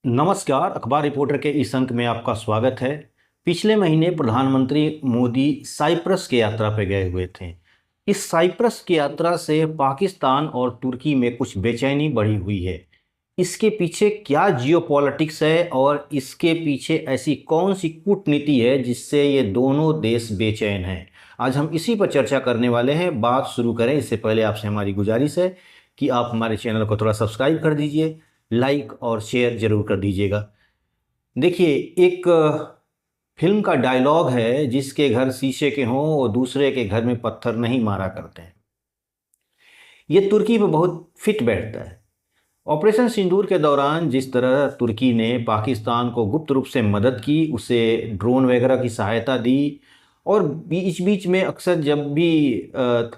नमस्कार। अखबार रिपोर्टर के इस अंक में आपका स्वागत है। पिछले महीने प्रधानमंत्री मोदी साइप्रस की यात्रा पर गए हुए थे। इस साइप्रस की यात्रा से पाकिस्तान और तुर्की में कुछ बेचैनी बढ़ी हुई है। इसके पीछे क्या जियोपॉलिटिक्स है और इसके पीछे ऐसी कौन सी कूटनीति है जिससे ये दोनों देश बेचैन हैं। आज हम इसी पर चर्चा करने वाले हैं। बात शुरू करें इससे पहले आपसे हमारी गुजारिश है कि आप हमारे चैनल को थोड़ा सब्सक्राइब कर दीजिए, लाइक और शेयर जरूर कर दीजिएगा। देखिए, एक फिल्म का डायलॉग है, जिसके घर शीशे के हों और दूसरे के घर में पत्थर नहीं मारा करते हैं। ये तुर्की में बहुत फिट बैठता है। ऑपरेशन सिंदूर के दौरान जिस तरह तुर्की ने पाकिस्तान को गुप्त रूप से मदद की, उसे ड्रोन वगैरह की सहायता दी, और बीच बीच में अक्सर जब भी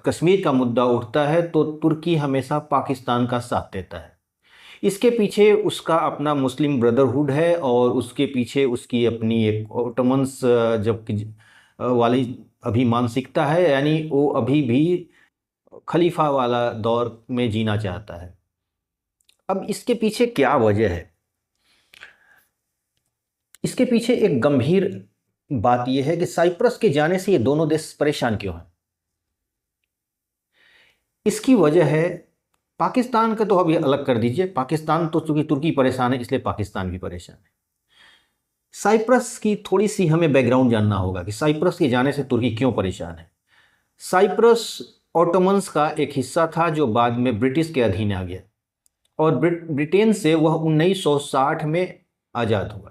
कश्मीर का मुद्दा उठता है तो तुर्की हमेशा पाकिस्तान का साथ देता है। इसके पीछे उसका अपना मुस्लिम ब्रदरहुड है और उसके पीछे उसकी अपनी एक ओटोमन्स जब वाली अभी मानसिकता है, यानी वो अभी भी खलीफा वाला दौर में जीना चाहता है। अब इसके पीछे क्या वजह है? इसके पीछे एक गंभीर बात यह है कि साइप्रस के जाने से ये दोनों देश परेशान क्यों हैं। इसकी वजह है, पाकिस्तान का तो अभी अलग कर दीजिए, पाकिस्तान तो चूंकि तुर्की परेशान है इसलिए पाकिस्तान भी परेशान है। साइप्रस की थोड़ी सी हमें बैकग्राउंड जानना होगा कि साइप्रस के जाने से तुर्की क्यों परेशान है। साइप्रस ऑटोमन्स का एक हिस्सा था जो बाद में ब्रिटिश के अधीन आ गया, और ब्रिटेन से वह 1960 में आज़ाद हुआ।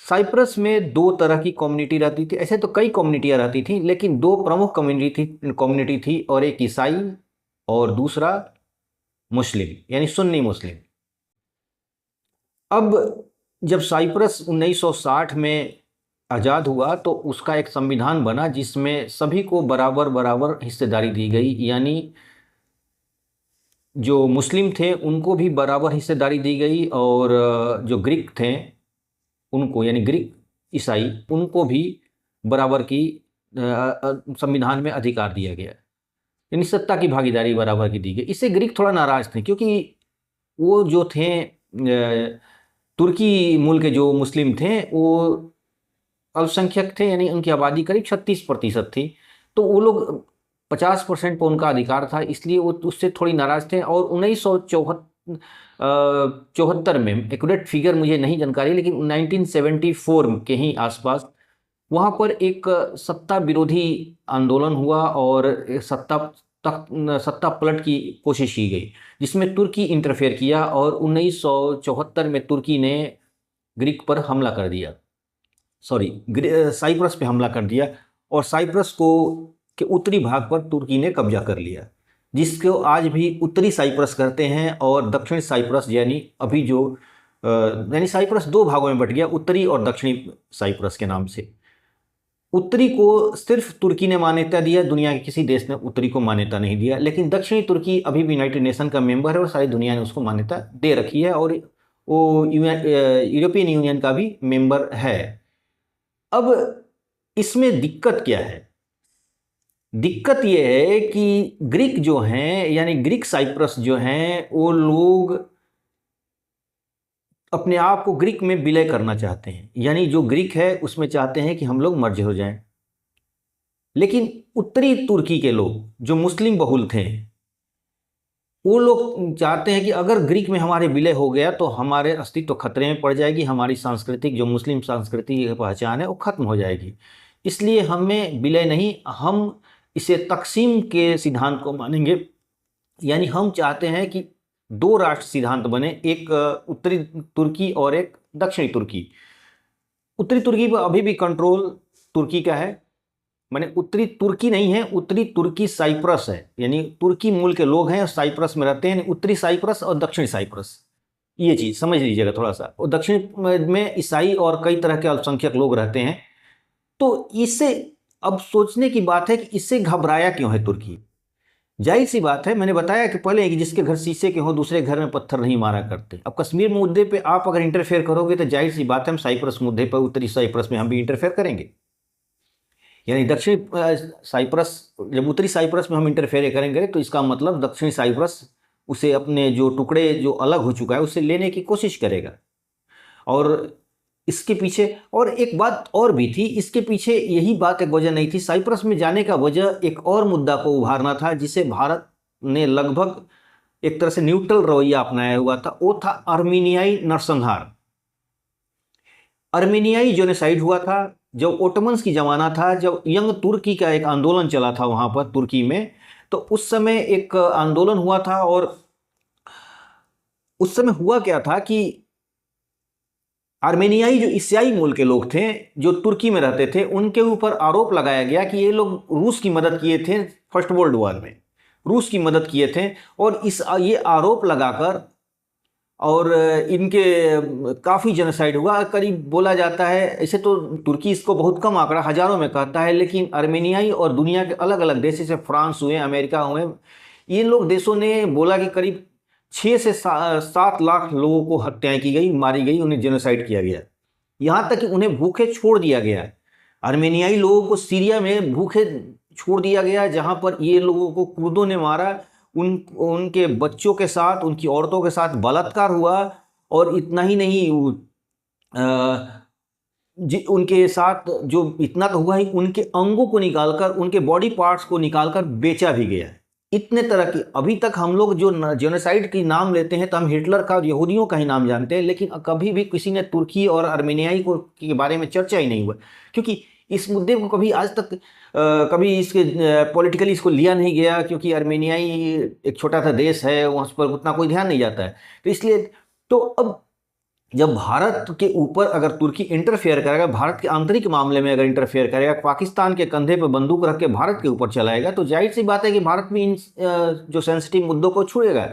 साइप्रस में दो तरह की कम्युनिटी रहती थी। ऐसे तो कई कम्युनिटियाँ रहती थी, लेकिन दो प्रमुख कम्युनिटी थी, और एक ईसाई और दूसरा मुस्लिम, यानी सुन्नी मुस्लिम। अब जब साइप्रस 1960 में आज़ाद हुआ तो उसका एक संविधान बना जिसमें सभी को बराबर बराबर हिस्सेदारी दी गई, यानी जो मुस्लिम थे उनको भी बराबर हिस्सेदारी दी गई, और जो ग्रीक थे उनको, यानी ग्रीक ईसाई, उनको भी बराबर की संविधान में अधिकार दिया गया, यानी सत्ता की भागीदारी बराबर की दी गई। इससे ग्रीक थोड़ा नाराज थे, क्योंकि वो जो थे तुर्की मूल के जो मुस्लिम थे वो अल्पसंख्यक थे, यानी उनकी आबादी करीब 36% थी। तो वो लोग 50% पर उनका अधिकार था, इसलिए वो उससे थोड़ी नाराज थे। और 1974 में, एक्यूरेट फिगर मुझे नहीं जानकारी, लेकिन 1974 के ही आसपास वहाँ पर एक सत्ता विरोधी आंदोलन हुआ और सत्ता पलट की कोशिश की गई, जिसमें तुर्की इंटरफेयर किया, और 1974 में तुर्की ने ग्रीक पर हमला कर दिया, साइप्रस पे हमला कर दिया, और साइप्रस को के उत्तरी भाग पर तुर्की ने कब्जा कर लिया, जिसको आज भी उत्तरी साइप्रस कहते हैं, और दक्षिणी साइप्रस, यानी अभी जो यानी साइप्रस दो भागों में बट गया, उत्तरी और दक्षिणी साइप्रस के नाम से। उत्तरी को सिर्फ तुर्की ने मान्यता दिया, दुनिया के किसी देश ने उत्तरी को मान्यता नहीं दिया, लेकिन दक्षिणी तुर्की अभी भी यूनाइटेड नेशन का मेंबर है और सारी दुनिया ने उसको मान्यता दे रखी है, और वो यूरोपियन यूनियन का भी मेंबर है। अब इसमें दिक्कत क्या है? दिक्कत यह है कि ग्रीक जो हैं, यानी ग्रीक साइप्रस जो हैं, वो लोग अपने आप को ग्रीक में विलय करना चाहते हैं, यानी जो ग्रीक है उसमें चाहते हैं कि हम लोग मर्ज हो जाएं। लेकिन उत्तरी तुर्की के लोग जो मुस्लिम बहुल थे, वो लोग चाहते हैं कि अगर ग्रीक में हमारे विलय हो गया तो हमारे अस्तित्व खतरे में पड़ जाएगी, हमारी सांस्कृतिक जो मुस्लिम संस्कृति की पहचान है वो खत्म हो जाएगी। इसलिए हमें विलय नहीं, हम इसे तकसीम के सिद्धांत को मानेंगे, यानी हम चाहते हैं कि दो राष्ट्र सिद्धांत बने, एक उत्तरी तुर्की और एक दक्षिणी तुर्की। उत्तरी तुर्की पर अभी भी कंट्रोल तुर्की का है, माने उत्तरी तुर्की नहीं है, उत्तरी तुर्की साइप्रस है, यानी तुर्की मूल के लोग हैं और साइप्रस में रहते हैं। उत्तरी साइप्रस और दक्षिणी साइप्रस, ये चीज़ समझ लीजिएगा थोड़ा सा। और दक्षिण में ईसाई और कई तरह के अल्पसंख्यक लोग रहते हैं। तो इससे अब सोचने की बात है कि इससे घबराया क्यों है तुर्की। जाहिर सी बात है, मैंने बताया कि पहले कि जिसके घर शीशे के हों दूसरे घर में पत्थर नहीं मारा करते। अब कश्मीर मुद्दे पे आप अगर इंटरफेयर करोगे तो जाहिर सी बात है हम साइप्रस मुद्दे पर, उत्तरी साइप्रस में हम भी इंटरफेयर करेंगे। यानी दक्षिणी साइप्रस, जब उत्तरी साइप्रस में हम इंटरफेयर करेंगे तो इसका मतलब दक्षिणी साइप्रस उसे अपने जो टुकड़े जो अलग हो चुका है उससे लेने की कोशिश करेगा। और इसके पीछे और एक बात और भी थी, इसके पीछे यही बात एक वजह नहीं थी। साइप्रस में जाने का वजह एक और मुद्दा को उभारना था, जिसे भारत ने लगभग एक तरह से न्यूट्रल रवैया अपनाया हुआ था। वो था अर्मीनियाई नरसंहार। अर्मीनियाई जेनोसाइड हुआ था जब ओटोमन्स की जमाना था, जब यंग तुर्की का एक आंदोलन चला था वहाँ पर तुर्की में। तो उस समय एक आंदोलन हुआ था और उस समय हुआ क्या था कि आर्मेनियाई जो ईसाई मूल के लोग थे जो तुर्की में रहते थे, उनके ऊपर आरोप लगाया गया कि ये लोग रूस की मदद किए थे, फर्स्ट वर्ल्ड वॉर में रूस की मदद किए थे। और ये आरोप लगाकर और इनके काफ़ी जेनोसाइड हुआ। करीब बोला जाता है, ऐसे तो तुर्की इसको बहुत कम आंकड़ा हज़ारों में कहता है, लेकिन आर्मेनियाई और दुनिया के अलग अलग देश जैसे फ्रांस हुए, अमेरिका हुए, इन लोग देशों ने बोला कि करीब 6 से 7 लाख लोगों को हत्याएं की गई, मारी गई, उन्हें जेनोसाइड किया गया। यहाँ तक कि उन्हें भूखे छोड़ दिया गया। आर्मेनियाई लोगों को सीरिया में भूखे छोड़ दिया गया, जहाँ पर ये लोगों को कुर्दों ने मारा, उनके बच्चों के साथ, उनकी औरतों के साथ बलात्कार हुआ। और इतना ही नहीं, उनके साथ जो इतना तो हुआ ही, उनके अंगों को निकालकर, उनके बॉडी पार्ट्स को निकालकर बेचा भी गया। इतने तरह की, अभी तक हम लोग जो जेनोसाइड की नाम लेते हैं तो हम हिटलर का और यहूदियों का ही नाम जानते हैं, लेकिन कभी भी किसी ने तुर्की और आर्मेनियाई को के बारे में चर्चा ही नहीं हुआ, क्योंकि इस मुद्दे को कभी आज तक कभी इसके पॉलिटिकली इसको लिया नहीं गया, क्योंकि आर्मेनियाई एक छोटा सा देश है, वहाँ पर उतना कोई ध्यान नहीं जाता है। तो इसलिए तो अब जब भारत के ऊपर अगर तुर्की इंटरफेयर करेगा, भारत के आंतरिक मामले में अगर इंटरफेयर करेगा, पाकिस्तान के कंधे पर बंदूक रख के भारत के ऊपर चलाएगा, तो जाहिर सी बात है कि भारत भी इन जो सेंसिटिव मुद्दों को छोड़ेगा,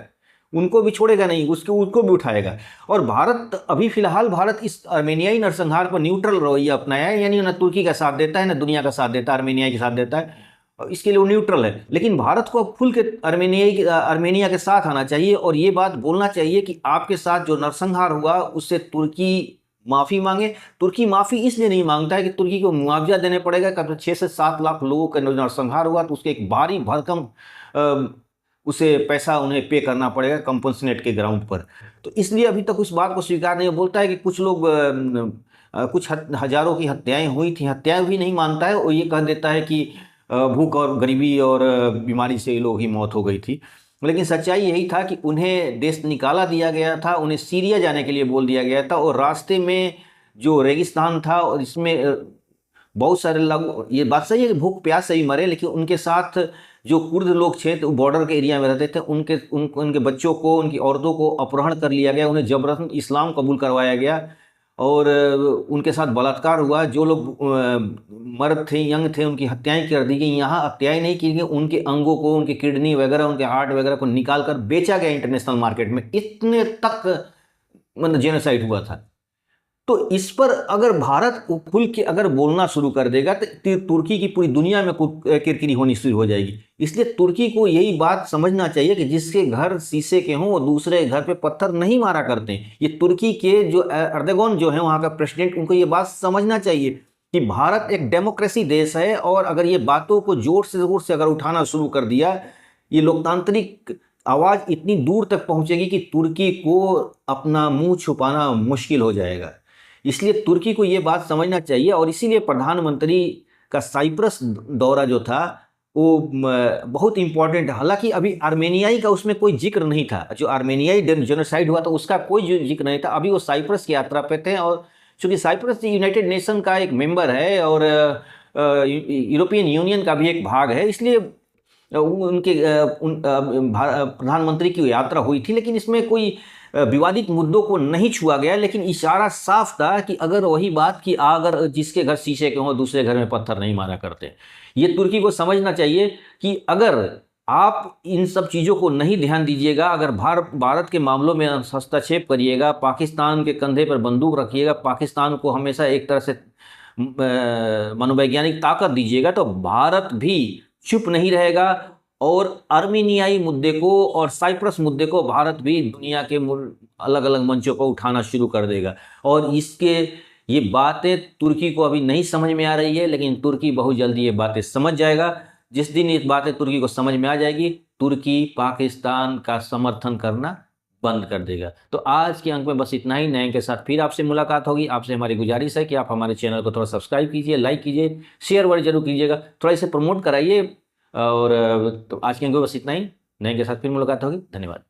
उनको भी छोड़ेगा नहीं, उनको भी उठाएगा। और भारत अभी फिलहाल भारत इस आर्मेनियाई नरसंहार पर न्यूट्रल रवैया अपनाया है, यानी ना तुर्की का साथ देता है, ना दुनिया का साथ देता है, आर्मेनिया के साथ देता है, इसके लिए वो न्यूट्रल है। लेकिन भारत को अब खुल के आर्मेनिया के साथ आना चाहिए और ये बात बोलना चाहिए कि आपके साथ जो नरसंहार हुआ उससे तुर्की माफ़ी मांगे। तुर्की माफ़ी इसलिए नहीं मांगता है कि तुर्की को मुआवजा देने पड़ेगा, कब 6 से 7 लाख लोगों का नरसंहार हुआ तो उसके एक भारी भरकम उसे पैसा उन्हें पे करना पड़ेगा कंपनसेट के ग्राउंड पर। तो इसलिए अभी तक उस बात को स्वीकार नहीं, बोलता है कि कुछ लोग कुछ हजारों की हत्याएं हुई थी, हत्याएं भी नहीं मानता है, और ये कह देता है कि भूख और गरीबी और बीमारी से लोग ही मौत हो गई थी। लेकिन सच्चाई यही था कि उन्हें देश निकाला दिया गया था, उन्हें सीरिया जाने के लिए बोल दिया गया था, और रास्ते में जो रेगिस्तान था और इसमें बहुत सारे लोग, ये बात सही है कि भूख प्यास से ही मरे, लेकिन उनके साथ जो कुर्द लोग थे तो बॉर्डर के एरिया में रहते थे, उनके बच्चों को, उनकी औरतों को अपहरण कर लिया गया, उन्हें जबरदस्ती इस्लाम कबूल करवाया गया और उनके साथ बलात्कार हुआ। जो लोग मर्द थे, यंग थे, उनकी हत्याएं कर दी गई। यहाँ हत्याएं नहीं की गई, उनके अंगों को, उनके किडनी वगैरह, उनके हार्ट वगैरह को निकाल कर बेचा गया इंटरनेशनल मार्केट में। इतने तक मतलब जेनोसाइड हुआ था। तो इस पर अगर भारत खुल के अगर बोलना शुरू कर देगा तो तुर्की की पूरी दुनिया में किरकिरी होनी शुरू हो जाएगी। इसलिए तुर्की को यही बात समझना चाहिए कि जिसके घर शीशे के हों वो दूसरे घर पे पत्थर नहीं मारा करते। ये तुर्की के जो अर्दोगान जो है वहाँ का प्रेसिडेंट, उनको ये बात समझना चाहिए कि भारत एक डेमोक्रेसी देश है, और अगर ये बातों को जोर से अगर उठाना शुरू कर दिया, ये लोकतांत्रिक आवाज़ इतनी दूर तक पहुँचेगी कि तुर्की को अपना मुँह छुपाना मुश्किल हो जाएगा। इसलिए तुर्की को ये बात समझना चाहिए, और इसीलिए प्रधानमंत्री का साइप्रस दौरा जो था वो बहुत इम्पोर्टेंट है। हालांकि अभी आर्मेनियाई का उसमें कोई जिक्र नहीं था, जो आर्मेनियाई जेनोसाइड हुआ था उसका कोई जिक्र नहीं था। अभी वो साइप्रस की यात्रा पे थे, और चूँकि साइप्रस यूनाइटेड नेशन का एक मेंबर है और यूरोपियन यूनियन का भी एक भाग है, इसलिए उनके प्रधानमंत्री की यात्रा हुई थी। लेकिन इसमें कोई विवादित मुद्दों को नहीं छुआ गया, लेकिन इशारा साफ था कि अगर वही बात कि अगर जिसके घर शीशे के हों दूसरे घर में पत्थर नहीं मारा करते। ये तुर्की को समझना चाहिए कि अगर आप इन सब चीज़ों को नहीं ध्यान दीजिएगा, अगर भारत के मामलों में हस्तक्षेप करिएगा, पाकिस्तान के कंधे पर बंदूक रखिएगा, पाकिस्तान को हमेशा एक तरह से मनोवैज्ञानिक ताकत दीजिएगा, तो भारत भी चुप नहीं रहेगा, और आर्मेनियाई मुद्दे को और साइप्रस मुद्दे को भारत भी दुनिया के अलग अलग मंचों पर उठाना शुरू कर देगा। और ये बातें तुर्की को अभी नहीं समझ में आ रही है, लेकिन तुर्की बहुत जल्दी ये बातें समझ जाएगा। जिस दिन ये बातें तुर्की को समझ में आ जाएगी, तुर्की पाकिस्तान का समर्थन करना बंद कर देगा। तो आज के अंक में बस इतना ही। नए अंक के साथ फिर आपसे मुलाकात होगी। आपसे हमारी गुजारिश है कि आप हमारे चैनल को थोड़ा सब्सक्राइब कीजिए, लाइक कीजिए, शेयर वर्ड जरूर कीजिएगा, थोड़ा इसे प्रमोट कराइए। और तो आज के अंक में बस इतना ही। नए अंक के साथ फिर मुलाकात होगी। धन्यवाद।